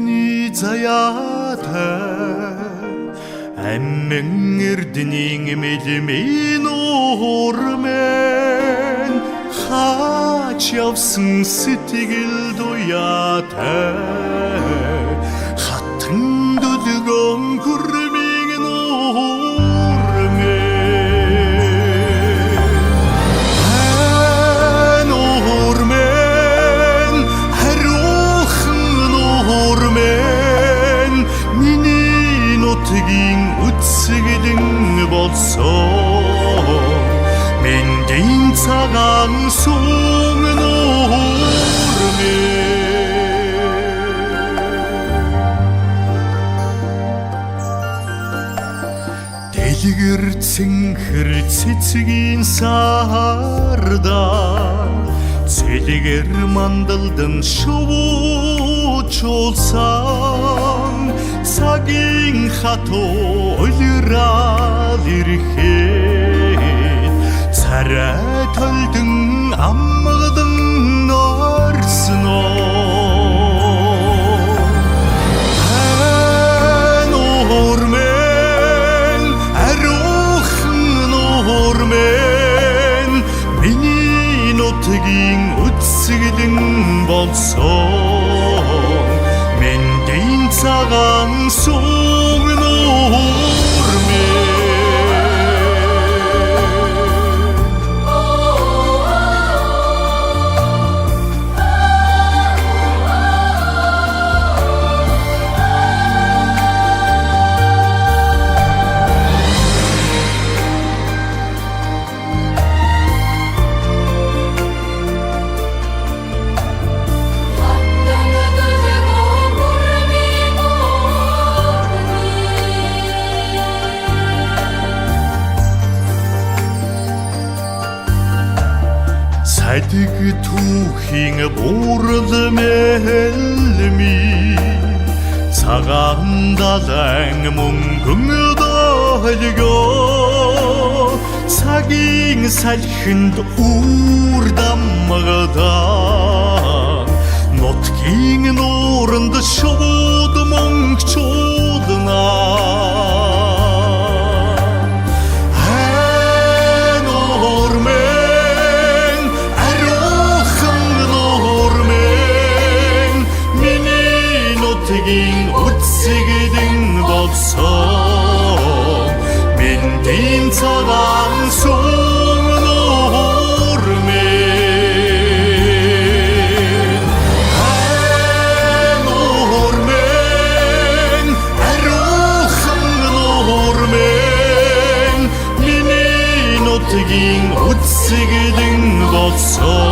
миний заяатай амин эрдний мэлмийн уурмэн хаач явсан сэтгэл дуяатай хатан дүлгөн хүрмийн уурмэн хариухан уурмэн миний нутгийн үтсгэлэн болсон мэндийн цагаан сүм уурмэн дэлгэр цэнхэр цэцгийн саарда цэлгэр мандалдан шувуучулсан цагийн хатуу улирал ирэхэд царай толдон амгадан орсноо нутгийн үтсгэлэн болсон мэндийн цагаан сүм Садик түүхийн буурал мэлми цагаан далайн мөнгөн долгоо цагийн салхинд үр дамгадан нутгийн нууранд шууд мөнгчулнаа үтсгэлэн болсон мэндийн цагаан сүм уурмэн уурмэн ариухан уурмэн миний нутгийн үтсгэлэн болсон